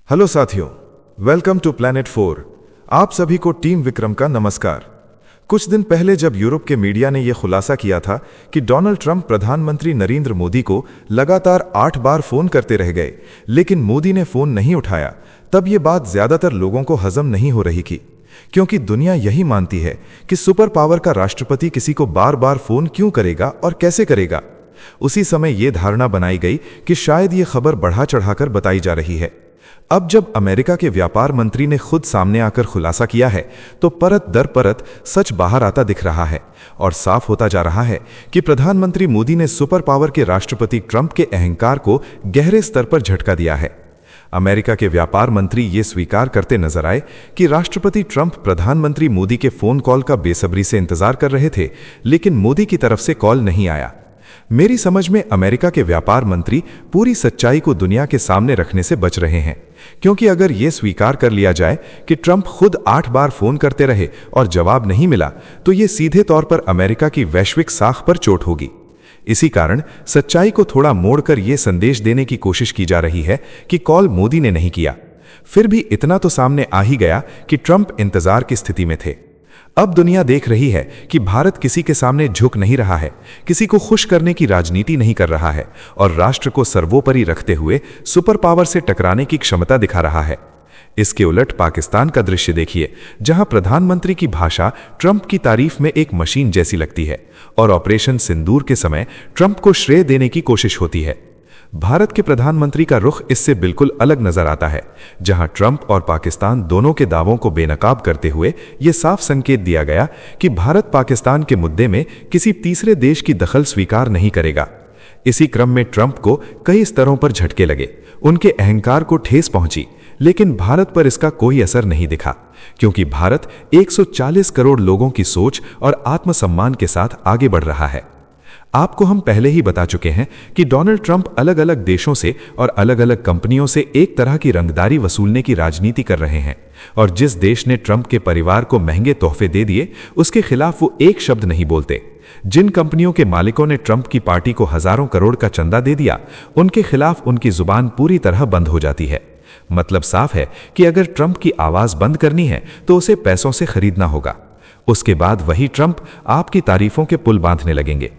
Hello साथियों, welcome to planet 4। आप सभी को टीम विक्रम का नमस्कार। कुछ दिन पहले जब यूरोप के मीडिया ने यह खुलासा किया था कि डोनाल्ड ट्रंप प्रधानमंत्री नरेंद्र मोदी को लगातार 8 बार फोन करते रह गए, लेकिन मोदी ने फोन नहीं उठाया, तब यह बात ज्यादातर लोगों को हजम नहीं हो रही थी, क्योंकि दुनिया यही मानती है कि सुपर पावर का राष्ट्रपति किसी को बार बार फोन क्यों करेगा और कैसे करेगा। उसी समय यह धारणा बनाई गई कि शायद ये खबर बढ़ा चढ़ाकर बताई जा रही है। अब जब अमेरिका के व्यापार मंत्री ने खुद सामने आकर खुलासा किया है, तो परत दर परत सच बाहर आता दिख रहा है और साफ होता जा रहा है कि प्रधानमंत्री मोदी ने सुपर पावर के राष्ट्रपति ट्रंप के अहंकार को गहरे स्तर पर झटका दिया है। अमेरिका के व्यापार मंत्री ये स्वीकार करते नजर आए कि राष्ट्रपति ट्रंप प्रधानमंत्री मोदी के फोन कॉल का बेसब्री से इंतजार कर रहे थे, लेकिन मोदी की तरफ से कॉल नहीं आया। मेरी समझ में अमेरिका के व्यापार मंत्री पूरी सच्चाई को दुनिया के सामने रखने से बच रहे हैं, क्योंकि अगर यह स्वीकार कर लिया जाए कि ट्रंप खुद 8 बार फोन करते रहे और जवाब नहीं मिला, तो यह सीधे तौर पर अमेरिका की वैश्विक साख पर चोट होगी। इसी कारण सच्चाई को थोड़ा मोड़कर यह संदेश देने की कोशिश की जा रही है कि कॉल मोदी ने नहीं किया। फिर भी इतना तो सामने आ ही गया कि ट्रंप इंतजार की स्थिति में थे। अब दुनिया देख रही है कि भारत किसी के सामने झुक नहीं रहा है, किसी को खुश करने की राजनीति नहीं कर रहा है और राष्ट्र को सर्वोपरि रखते हुए सुपर पावर से टकराने की क्षमता दिखा रहा है। इसके उलट पाकिस्तान का दृश्य देखिए, जहां प्रधानमंत्री की भाषा ट्रंप की तारीफ में एक मशीन जैसी लगती है और ऑपरेशन सिंदूर के समय ट्रंप को श्रेय देने की कोशिश होती है। भारत के प्रधानमंत्री का रुख इससे बिल्कुल अलग नजर आता है, जहां ट्रंप और पाकिस्तान दोनों के दावों को बेनकाब करते हुए यह साफ संकेत दिया गया कि भारत पाकिस्तान के मुद्दे में किसी तीसरे देश की दखल स्वीकार नहीं करेगा। इसी क्रम में ट्रंप को कई स्तरों पर झटके लगे, उनके अहंकार को ठेस पहुंची, लेकिन भारत पर इसका कोई असर नहीं दिखा, क्योंकि भारत 140 करोड़ लोगों की सोच और आत्मसम्मान के साथ आगे बढ़ रहा है। आपको हम पहले ही बता चुके हैं कि डोनाल्ड ट्रंप अलग अलग देशों से और अलग अलग कंपनियों से एक तरह की रंगदारी वसूलने की राजनीति कर रहे हैं, और जिस देश ने ट्रंप के परिवार को महंगे तोहफे दे दिए, उसके खिलाफ वो एक शब्द नहीं बोलते। जिन कंपनियों के मालिकों ने ट्रंप की पार्टी को हजारों करोड़ का चंदा दे दिया, उनके खिलाफ उनकी जुबान पूरी तरह बंद हो जाती है। मतलब साफ है कि अगर ट्रंप की आवाज बंद करनी है तो उसे पैसों से खरीदना होगा। उसके बाद वही ट्रंप आपकी तारीफों के पुल बांधने लगेंगे।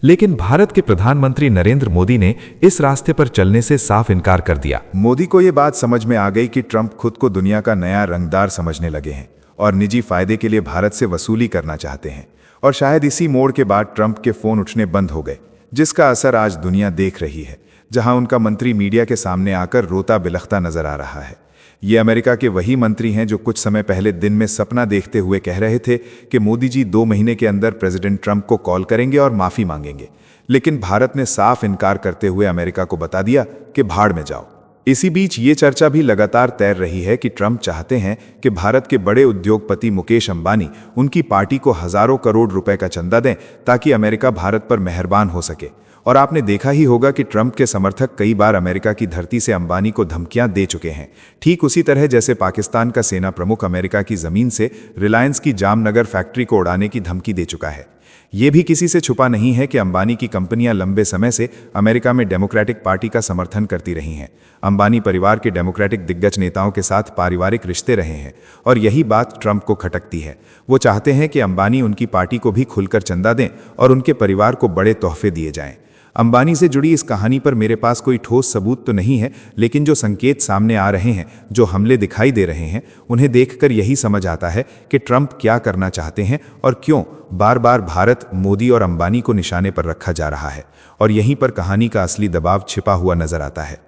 लेकिन भारत के प्रधानमंत्री नरेंद्र मोदी ने इस रास्ते पर चलने से साफ इनकार कर दिया। मोदी को यह बात समझ में आ गई कि ट्रंप खुद को दुनिया का नया रंगदार समझने लगे हैं और निजी फायदे के लिए भारत से वसूली करना चाहते हैं, और शायद इसी मोड़ के बाद ट्रंप के फोन उठने बंद हो गए, जिसका असर आज दुनिया देख रही है, जहां उनका मंत्री मीडिया के सामने आकर रोता बिलखता नजर आ रहा है। ये अमेरिका के वही मंत्री हैं जो कुछ समय पहले दिन में सपना देखते हुए कह रहे थे कि मोदी जी 2 महीने के अंदर प्रेसिडेंट ट्रंप को कॉल करेंगे और माफी मांगेंगे, लेकिन भारत ने साफ इनकार करते हुए अमेरिका को बता दिया कि भाड़ में जाओ। इसी बीच ये चर्चा भी लगातार तैर रही है कि ट्रंप चाहते हैं कि भारत के बड़े उद्योगपति मुकेश अंबानी उनकी पार्टी को हजारों करोड़ रुपए का चंदा दें, ताकि अमेरिका भारत पर मेहरबान हो सके। और आपने देखा ही होगा कि ट्रंप के समर्थक कई बार अमेरिका की धरती से अंबानी को धमकियां दे चुके हैं, ठीक उसी तरह जैसे पाकिस्तान का सेना प्रमुख अमेरिका की जमीन से रिलायंस की जामनगर फैक्ट्री को उड़ाने की धमकी दे चुका है। यह भी किसी से छुपा नहीं है कि अंबानी की कंपनियां लंबे समय से अमेरिका में डेमोक्रेटिक पार्टी का समर्थन करती रही हैं। अंबानी परिवार के डेमोक्रेटिक दिग्गज नेताओं के साथ पारिवारिक रिश्ते रहे हैं, और यही बात ट्रंप को खटकती है। वो चाहते हैं कि अंबानी उनकी पार्टी को भी खुलकर चंदा दें और उनके परिवार को बड़े तोहफे दिए जाएं। अंबानी से जुड़ी इस कहानी पर मेरे पास कोई ठोस सबूत तो नहीं है, लेकिन जो संकेत सामने आ रहे हैं, जो हमले दिखाई दे रहे हैं, उन्हें देखकर यही समझ आता है कि ट्रंप क्या करना चाहते हैं और क्यों बार बार भारत, मोदी और अंबानी को निशाने पर रखा जा रहा है। और यहीं पर कहानी का असली दबाव छिपा हुआ नजर आता है।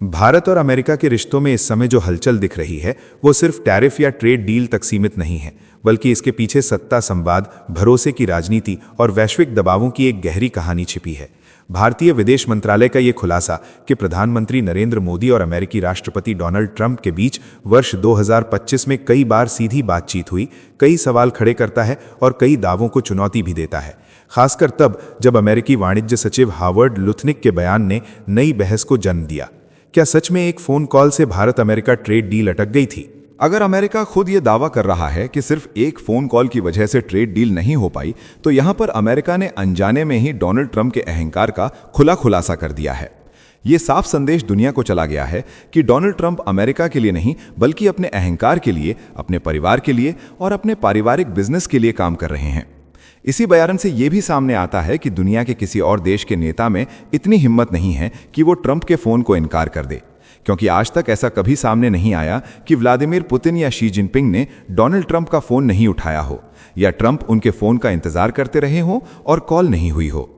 भारत और अमेरिका के रिश्तों में इस समय जो हलचल दिख रही है, वो सिर्फ टैरिफ या ट्रेड डील तक सीमित नहीं है, बल्कि इसके पीछे सत्ता संवाद, भरोसे की राजनीति और वैश्विक दबावों की एक गहरी कहानी छिपी है। भारतीय विदेश मंत्रालय का ये खुलासा कि प्रधानमंत्री नरेंद्र मोदी और अमेरिकी राष्ट्रपति डोनाल्ड ट्रंप के बीच वर्ष 2025 में कई बार सीधी बातचीत हुई, कई सवाल खड़े करता है और कई दावों को चुनौती भी देता है, खासकर तब जब अमेरिकी वाणिज्य सचिव हावर्ड लुथनिक के बयान ने नई बहस को जन्म दिया। क्या सच में एक फोन कॉल से भारत अमेरिका ट्रेड डील अटक गई थी? अगर अमेरिका खुद ये दावा कर रहा है कि सिर्फ एक फोन कॉल की वजह से ट्रेड डील नहीं हो पाई, तो यहां पर अमेरिका ने अनजाने में ही डोनाल्ड ट्रंप के अहंकार का खुला खुलासा कर दिया है। ये साफ संदेश दुनिया को चला गया है कि डोनाल्ड ट्रंप अमेरिका के लिए नहीं बल्कि अपने अहंकार के लिए, अपने परिवार के लिए और अपने पारिवारिक बिजनेस के लिए काम कर रहे हैं। इसी बयान से यह भी सामने आता है कि दुनिया के किसी और देश के नेता में इतनी हिम्मत नहीं है कि वो ट्रंप के फोन को इनकार कर दे, क्योंकि आज तक ऐसा कभी सामने नहीं आया कि व्लादिमीर पुतिन या शी जिनपिंग ने डोनाल्ड ट्रंप का फोन नहीं उठाया हो या ट्रंप उनके फोन का इंतजार करते रहे हो और कॉल नहीं हुई हो।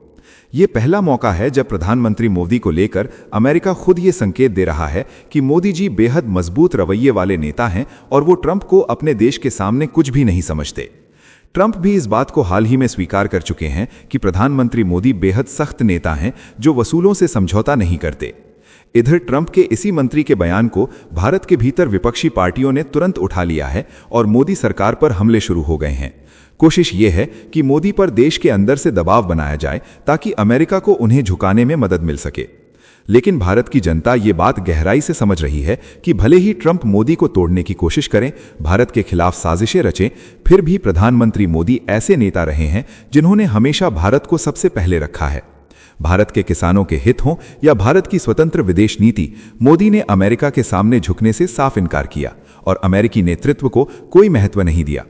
ये पहला मौका है जब प्रधानमंत्री मोदी को लेकर अमेरिका खुद ये संकेत दे रहा है कि मोदी जी बेहद मजबूत रवैये वाले नेता हैं और वो ट्रंप को अपने देश के सामने कुछ भी नहीं समझते। ट्रंप भी इस बात को हाल ही में स्वीकार कर चुके हैं कि प्रधानमंत्री मोदी बेहद सख्त नेता हैं जो वसूलों से समझौता नहीं करते। इधर ट्रंप के इसी मंत्री के बयान को भारत के भीतर विपक्षी पार्टियों ने तुरंत उठा लिया है और मोदी सरकार पर हमले शुरू हो गए हैं। कोशिश ये है कि मोदी पर देश के अंदर से दबाव बनाया जाए ताकि अमेरिका को उन्हें झुकाने में मदद मिल सके। लेकिन भारत की जनता ये बात गहराई से समझ रही है कि भले ही ट्रंप मोदी को तोड़ने की कोशिश करें, भारत के खिलाफ साजिशें रचें, फिर भी प्रधानमंत्री मोदी ऐसे नेता रहे हैं जिन्होंने हमेशा भारत को सबसे पहले रखा है। भारत के किसानों के हित हों या भारत की स्वतंत्र विदेश नीति, मोदी ने अमेरिका के सामने झुकने से साफ इनकार किया और अमेरिकी नेतृत्व को कोई महत्व नहीं दिया।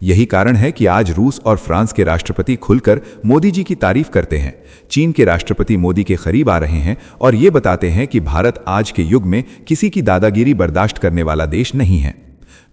यही कारण है कि आज रूस और फ्रांस के राष्ट्रपति खुलकर मोदी जी की तारीफ करते हैं। चीन के राष्ट्रपति मोदी के करीब आ रहे हैं और ये बताते हैं कि भारत आज के युग में किसी की दादागिरी बर्दाश्त करने वाला देश नहीं है।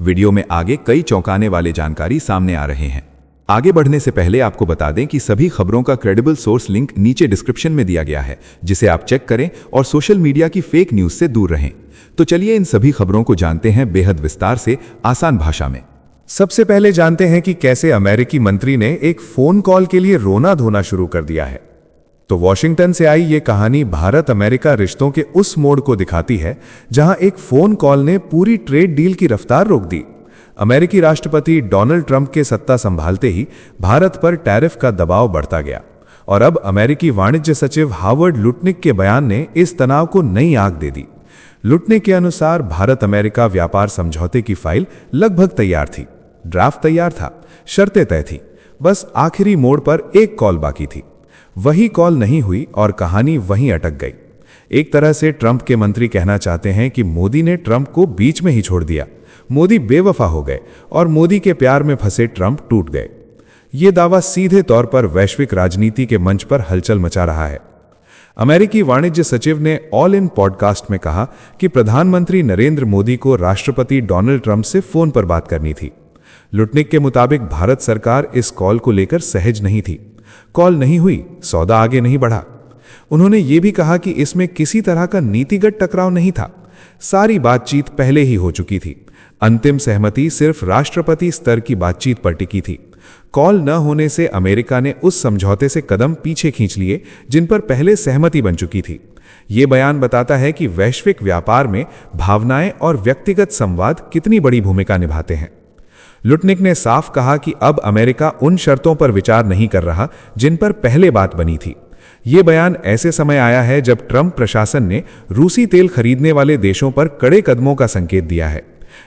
वीडियो में आगे कई चौंकाने वाले जानकारी सामने आ रहे हैं। आगे बढ़ने से पहले आपको बता दें कि सभी खबरों का क्रेडिबल सोर्स लिंक नीचे डिस्क्रिप्शन में दिया गया है, जिसे आप चेक करें और सोशल मीडिया की फेक न्यूज से दूर रहें। तो चलिए इन सभी खबरों को जानते हैं बेहद विस्तार से, आसान भाषा में। सबसे पहले जानते हैं कि कैसे अमेरिकी मंत्री ने एक फोन कॉल के लिए रोना धोना शुरू कर दिया है। तो वॉशिंगटन से आई ये कहानी भारत अमेरिका रिश्तों के उस मोड़ को दिखाती है जहां एक फोन कॉल ने पूरी ट्रेड डील की रफ्तार रोक दी। अमेरिकी राष्ट्रपति डोनाल्ड ट्रंप के सत्ता संभालते ही भारत पर टैरिफ का दबाव बढ़ता गया और अब अमेरिकी वाणिज्य सचिव हावर्ड लुटनिक के बयान ने इस तनाव को नई आग दे दी। लुटनिक के अनुसार भारत अमेरिका व्यापार समझौते की फाइल लगभग तैयार थी, ड्राफ्ट तैयार था, शर्तें तय थी, बस आखिरी मोड़ पर एक कॉल बाकी थी। वही कॉल नहीं हुई और कहानी वहीं अटक गई। एक तरह से ट्रंप के मंत्री कहना चाहते हैं कि मोदी ने ट्रंप को बीच में ही छोड़ दिया, मोदी बेवफा हो गए और मोदी के प्यार में फंसे ट्रंप टूट गए। ये दावा सीधे तौर पर वैश्विक राजनीति के मंच पर हलचल मचा रहा है। अमेरिकी वाणिज्य सचिव ने ऑल इन पॉडकास्ट में कहा कि प्रधानमंत्री नरेंद्र मोदी को राष्ट्रपति डोनाल्ड ट्रंप से फोन पर बात करनी थी। लुटनिक के मुताबिक भारत सरकार इस कॉल को लेकर सहज नहीं थी। कॉल नहीं हुई, सौदा आगे नहीं बढ़ा। उन्होंने ये भी कहा कि इसमें किसी तरह का नीतिगत टकराव नहीं था, सारी बातचीत पहले ही हो चुकी थी। अंतिम सहमति सिर्फ राष्ट्रपति स्तर की बातचीत पर टिकी थी। कॉल न होने से अमेरिका ने उस समझौते से कदम पीछे खींच लिए जिन पर पहले सहमति बन चुकी थी। ये बयान बताता है कि वैश्विक व्यापार में भावनाएं और व्यक्तिगत संवाद कितनी बड़ी भूमिका निभाते हैं। लुटनिक ने साफ कहा कि अब अमेरिका उन शर्तों पर विचार नहीं कर रहा जिन पर पहले बात बनी थी। ये बयान ऐसे समय आया है जब ट्रंप प्रशासन ने रूसी तेल खरीदने वाले देशों पर कड़े कदमों का संकेत दिया है।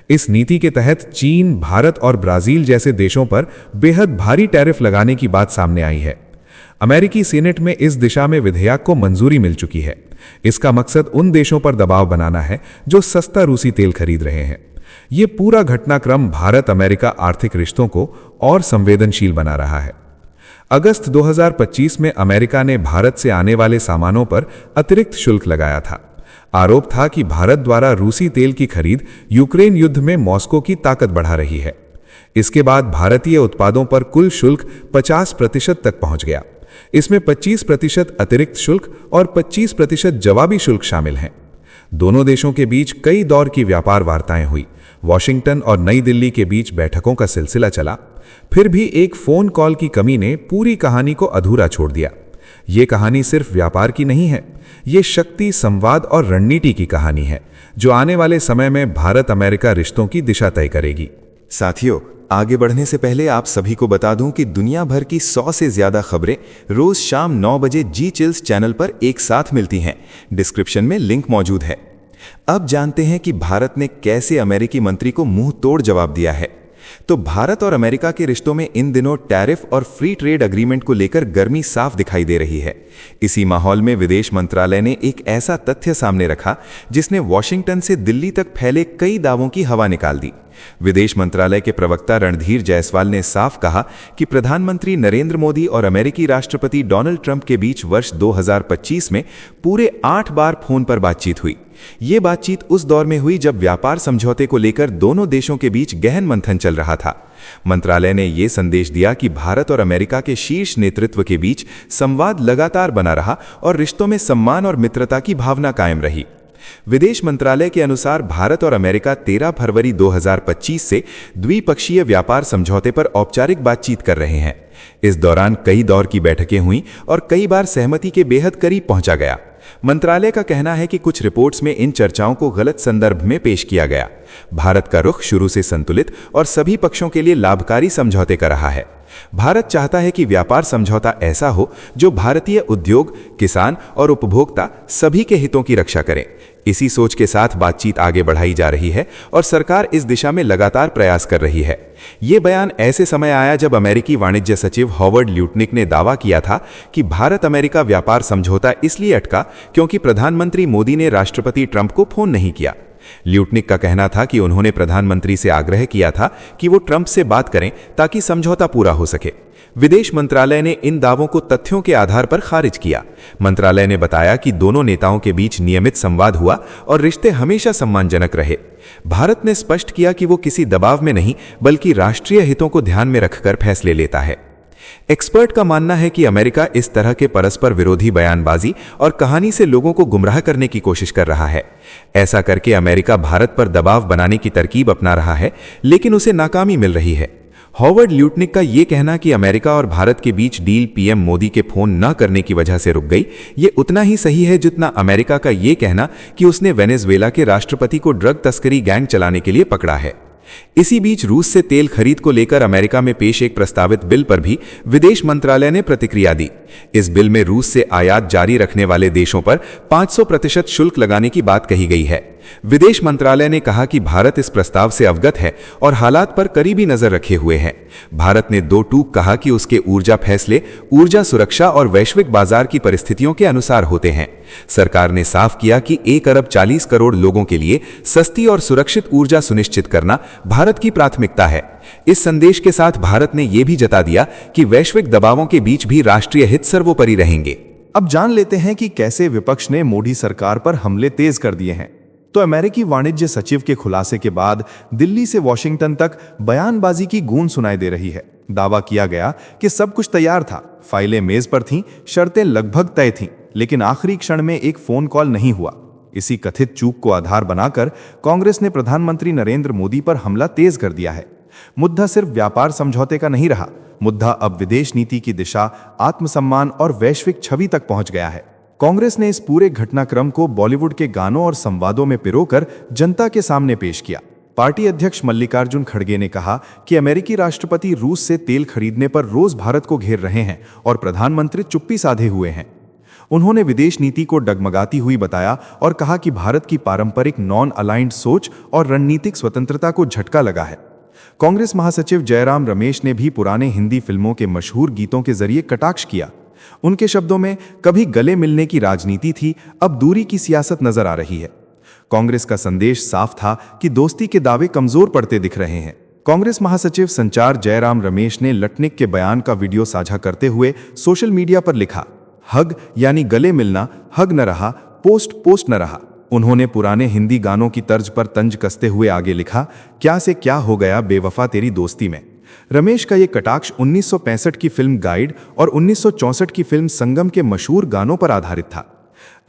इस नीति के तहत चीन, भारत और ब्राजील जैसे देशों पर बेहद भारी टैरिफ लगाने की बात सामने आई है। अमेरिकी सीनेट में इस दिशा में विधेयक को मंजूरी मिल चुकी है। इसका मकसद उन देशों पर दबाव बनाना है जो सस्ता रूसी तेल खरीद रहे हैं। ये पूरा घटनाक्रम भारत अमेरिका आर्थिक रिश्तों को और संवेदनशील बना रहा है। अगस्त 2025 में अमेरिका ने भारत से आने वाले सामानों पर अतिरिक्त शुल्क लगाया था। आरोप था कि भारत द्वारा रूसी तेल की खरीद यूक्रेन युद्ध में मॉस्को की ताकत बढ़ा रही है। इसके बाद भारतीय उत्पादों पर कुल शुल्क 50% तक पहुंच गया। इसमें 25% अतिरिक्त शुल्क और 25% जवाबी शुल्क शामिल हैं। दोनों देशों के बीच कई दौर की व्यापार वार्ताएं हुई। वॉशिंगटन और नई दिल्ली के बीच बैठकों का सिलसिला चला। फिर भी एक फोन कॉल की कमी ने पूरी कहानी को अधूरा छोड़ दिया। ये कहानी सिर्फ व्यापार की नहीं है, ये शक्ति, संवाद और रणनीति की कहानी है जो आने वाले समय में भारत अमेरिका रिश्तों की दिशा तय करेगी। साथियों, आगे बढ़ने से पहले आप सभी को बता दूं कि दुनिया भर की 100 से ज्यादा खबरें रोज शाम 9 बजे जी चिल्स चैनल पर एक साथ मिलती हैं। डिस्क्रिप्शन में लिंक मौजूद है। अब जानते हैं कि भारत ने कैसे अमेरिकी मंत्री को मुंह तोड़ जवाब दिया है। तो भारत और अमेरिका के रिश्तों में इन दिनों टैरिफ और फ्री ट्रेड एग्रीमेंट को लेकर गर्मी साफ दिखाई दे रही है। इसी माहौल में विदेश मंत्रालय ने एक ऐसा तथ्य सामने रखा जिसने वॉशिंगटन से दिल्ली तक फैले कई दावों की हवा निकाल दी। विदेश मंत्रालय के प्रवक्ता रणधीर जायसवाल ने साफ कहा कि प्रधानमंत्री नरेंद्र मोदी और अमेरिकी राष्ट्रपति डोनाल्ड ट्रंप के बीच वर्ष 2025 में पूरे 8 बार फोन पर बातचीत हुई। ये बातचीत उस दौर में हुई जब व्यापार समझौते को लेकर दोनों देशों के बीच गहन मंथन चल रहा था। मंत्रालय ने यह संदेश दिया कि भारत और अमेरिका के शीर्ष नेतृत्व के बीच संवाद लगातार बना रहा और रिश्तों में सम्मान और मित्रता की भावना कायम रही। विदेश मंत्रालय के अनुसार भारत और अमेरिका 13 फरवरी 2025 से द्विपक्षीय व्यापार समझौते पर औपचारिक बातचीत कर रहे हैं। इस दौरान कई दौर की बैठकें हुईं और कई बार सहमति के बेहद करीब पहुंचा गया। मंत्रालय का कहना है कि कुछ रिपोर्ट्स में इन चर्चाओं को गलत संदर्भ में पेश किया गया। भारत का रुख शुरू से संतुलित और सभी पक्षों के लिए लाभकारी समझौते का रहा है। भारत चाहता है कि व्यापार समझौता ऐसा हो जो भारतीय उद्योग, किसान और उपभोक्ता सभी के हितों की रक्षा करे। इसी सोच के साथ बातचीत आगे बढ़ाई जा रही है और सरकार इस दिशा में लगातार प्रयास कर रही है। ये बयान ऐसे समय आया जब अमेरिकी वाणिज्य सचिव हॉवर्ड ल्यूटनिक ने दावा किया था कि भारत अमेरिका व्यापार समझौता इसलिए अटका क्योंकि प्रधानमंत्री मोदी ने राष्ट्रपति ट्रंप को फोन नहीं किया। ल्यूटनिक का कहना था कि उन्होंने प्रधानमंत्री से आग्रह किया था कि वो ट्रंप से बात करें ताकि समझौता पूरा हो सके। विदेश मंत्रालय ने इन दावों को तथ्यों के आधार पर खारिज किया। मंत्रालय ने बताया कि दोनों नेताओं के बीच नियमित संवाद हुआ और रिश्ते हमेशा सम्मानजनक रहे। भारत ने स्पष्ट किया कि वो किसी दबाव में नहीं बल्कि राष्ट्रीय हितों को ध्यान में रखकर फैसले लेता है। एक्सपर्ट का मानना है कि अमेरिका इस तरह के परस्पर विरोधी बयानबाजी और कहानी से लोगों को गुमराह करने की कोशिश कर रहा है। ऐसा करके अमेरिका भारत पर दबाव बनाने की तरकीब अपना रहा है, लेकिन उसे नाकामी मिल रही है। हॉवर्ड ल्यूटनिक का यह कहना कि अमेरिका और भारत के बीच डील पीएम मोदी के फोन न करने की वजह से रुक गई, ये उतना ही सही है जितना अमेरिका का यह कहना कि उसने वेनेजुएला के राष्ट्रपति को ड्रग तस्करी गैंग चलाने के लिए पकड़ा है। इसी बीच रूस से तेल खरीद को लेकर अमेरिका में पेश एक प्रस्तावित बिल पर भी विदेश मंत्रालय ने प्रतिक्रिया दी। इस बिल में रूस से आयात जारी रखने वाले देशों पर 500% शुल्क लगाने की बात कही गई है। विदेश मंत्रालय ने कहा कि भारत इस प्रस्ताव से अवगत है और हालात पर करीबी नजर रखे हुए है। भारत ने दो टूक कहा कि उसके ऊर्जा फैसले ऊर्जा सुरक्षा और वैश्विक बाजार की परिस्थितियों के अनुसार होते हैं। सरकार ने साफ किया कि 1 अरब 40 करोड़ लोगों के लिए सस्ती और सुरक्षित ऊर्जा सुनिश्चित करना भारत की प्राथमिकता है। इस संदेश के साथ भारत ने यह भी जता दिया कि वैश्विक दबावों के बीच भी राष्ट्रीय हित सर्वोपरि रहेंगे। अब जान लेते हैं कि कैसे विपक्ष ने मोदी सरकार पर हमले तेज कर दिए हैं। तो अमेरिकी वाणिज्य सचिव के खुलासे के बाद दिल्ली से वॉशिंगटन तक बयानबाजी की गूंज सुनाई दे रही है। दावा किया गया कि सब कुछ तैयार था, फाइलें मेज पर थीं, शर्तें लगभग तय थीं, लेकिन आखिरी क्षण में एक फोन कॉल नहीं हुआ। इसी कथित चूक को आधार बनाकर कांग्रेस ने प्रधानमंत्री नरेंद्र मोदी पर हमला तेज कर दिया है। मुद्दा सिर्फ व्यापार समझौते का नहीं रहा, मुद्दा अब विदेश नीति की दिशा, आत्मसम्मान और वैश्विक छवि तक पहुंच गया है। कांग्रेस ने इस पूरे घटनाक्रम को बॉलीवुड के गानों और संवादों में पिरोकर जनता के सामने पेश किया। पार्टी अध्यक्ष मल्लिकार्जुन खड़गे ने कहा कि अमेरिकी राष्ट्रपति रूस से तेल खरीदने पर रोज भारत को घेर रहे हैं और प्रधानमंत्री चुप्पी साधे हुए हैं। उन्होंने विदेश नीति को डगमगाती हुई बताया और कहा कि भारत की पारंपरिक नॉन अलाइंड सोच और रणनीतिक स्वतंत्रता को झटका लगा है। कांग्रेस महासचिव जयराम रमेश ने भी पुराने हिंदी फिल्मों के मशहूर गीतों के जरिए कटाक्ष किया। उनके शब्दों में कभी गले मिलने की राजनीति थी, अब दूरी की सियासत नजर आ रही है। कांग्रेस का संदेश साफ था कि दोस्ती के दावे कमजोर पड़ते दिख रहे हैं। कांग्रेस महासचिव संचार जयराम रमेश ने लटनिक के बयान का वीडियो साझा करते हुए सोशल मीडिया पर लिखा, हग यानी गले मिलना, हग न रहा, पोस्ट न रहा। उन्होंने पुराने हिंदी गानों की तर्ज पर तंज कसते हुए आगे लिखा, क्या से क्या हो गया बेवफा तेरी दोस्ती में। रमेश का ये कटाक्ष 1965 की फिल्म गाइड और 1964 की फिल्म संगम के मशहूर गानों पर आधारित था।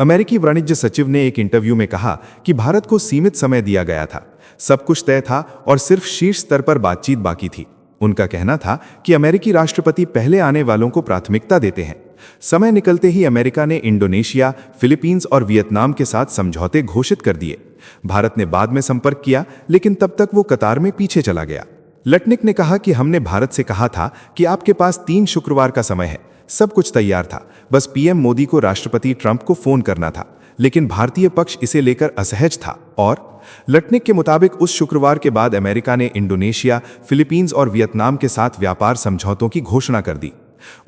अमेरिकी वाणिज्य सचिव ने एक इंटरव्यू में कहा कि भारत को सीमित समय दिया गया था, सब कुछ तय था और सिर्फ शीर्ष स्तर पर बातचीत बाकी थी। उनका कहना था कि अमेरिकी राष्ट्रपति पहले आने वालों को प्राथमिकता देते हैं। समय निकलते ही अमेरिका ने इंडोनेशिया, फिलीपींस और वियतनाम के साथ समझौते घोषित कर दिए। भारत ने बाद में संपर्क किया, लेकिन तब तक वो कतार में पीछे चला गया। लटनिक ने कहा कि हमने भारत से कहा था कि आपके पास 3 शुक्रवार का समय है, सब कुछ तैयार था, बस पीएम मोदी को राष्ट्रपति ट्रंप को फोन करना था। लेकिन भारतीय पक्ष इसे लेकर असहज था और लटनिक के मुताबिक उस शुक्रवार के बाद अमेरिका ने इंडोनेशिया, फिलीपींस और वियतनाम के साथ व्यापार समझौतों की घोषणा कर दी।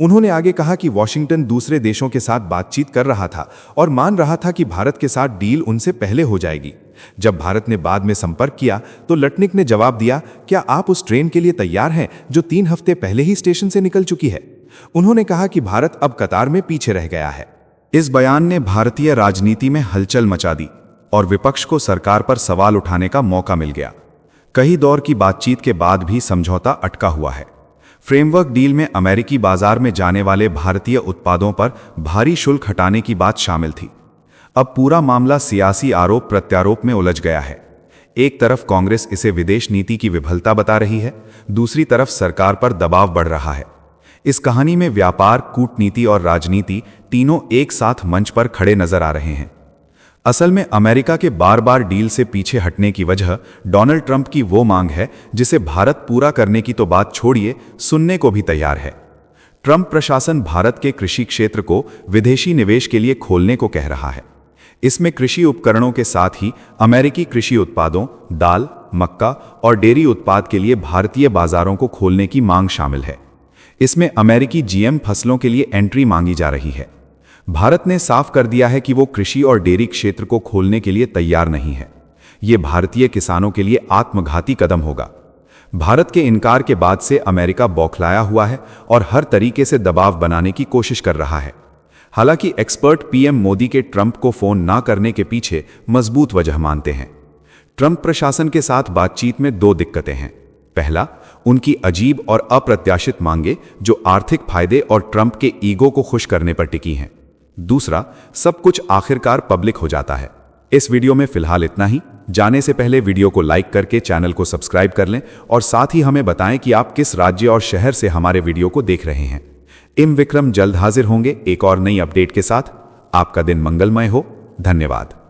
उन्होंने आगे कहा कि वॉशिंगटन दूसरे देशों के साथ बातचीत कर रहा था और मान रहा था कि भारत के साथ डील उनसे पहले हो जाएगी। जब भारत ने बाद में संपर्क किया तो लटनिक ने जवाब दिया, क्या आप उस ट्रेन के लिए तैयार हैं जो 3 हफ्ते पहले ही स्टेशन से निकल चुकी है? उन्होंने कहा कि भारत अब कतार में पीछे रह गया है। इस बयान ने भारतीय राजनीति में हलचल मचा दी और विपक्ष को सरकार पर सवाल उठाने का मौका मिल गया। कई दौर की बातचीत के बाद भी समझौता अटका हुआ है। फ्रेमवर्क डील में अमेरिकी बाजार में जाने वाले भारतीय उत्पादों पर भारी शुल्क हटाने की बात शामिल थी। अब पूरा मामला सियासी आरोप प्रत्यारोप में उलझ गया है। एक तरफ कांग्रेस इसे विदेश नीति की विफलता बता रही है, दूसरी तरफ सरकार पर दबाव बढ़ रहा है। इस कहानी में व्यापार, कूटनीति और राजनीति तीनों एक साथ मंच पर खड़े नजर आ रहे हैं। असल में अमेरिका के बार बार डील से पीछे हटने की वजह डोनाल्ड ट्रंप की वो मांग है जिसे भारत पूरा करने की तो बात छोड़िए, सुनने को भी तैयार है। ट्रंप प्रशासन भारत के कृषि क्षेत्र को विदेशी निवेश के लिए खोलने को कह रहा है। इसमें कृषि उपकरणों के साथ ही अमेरिकी कृषि उत्पादों, दाल, मक्का और डेयरी उत्पाद के लिए भारतीय बाजारों को खोलने की मांग शामिल है। इसमें अमेरिकी जीएम फसलों के लिए एंट्री मांगी जा रही है। भारत ने साफ कर दिया है कि वो कृषि और डेयरी क्षेत्र को खोलने के लिए तैयार नहीं है। ये भारतीय किसानों के लिए आत्मघाती कदम होगा। भारत के इनकार के बाद से अमेरिका बौखलाया हुआ है और हर तरीके से दबाव बनाने की कोशिश कर रहा है। हालांकि एक्सपर्ट पीएम मोदी के ट्रंप को फोन ना करने के पीछे मजबूत वजह मानते हैं। ट्रंप प्रशासन के साथ बातचीत में 2 दिक्कतें हैं। पहला, उनकी अजीब और अप्रत्याशित मांगे जो आर्थिक फायदे और ट्रंप के ईगो को खुश करने पर टिकी हैं। दूसरा, सब कुछ आखिरकार पब्लिक हो जाता है। इस वीडियो में फिलहाल इतना ही। जाने से पहले वीडियो को लाइक करके चैनल को सब्सक्राइब कर लें और साथ ही हमें बताएं कि आप किस राज्य और शहर से हमारे वीडियो को देख रहे हैं। विक्रम जल्द हाजिर होंगे एक और नई अपडेट के साथ। आपका दिन मंगलमय हो। धन्यवाद।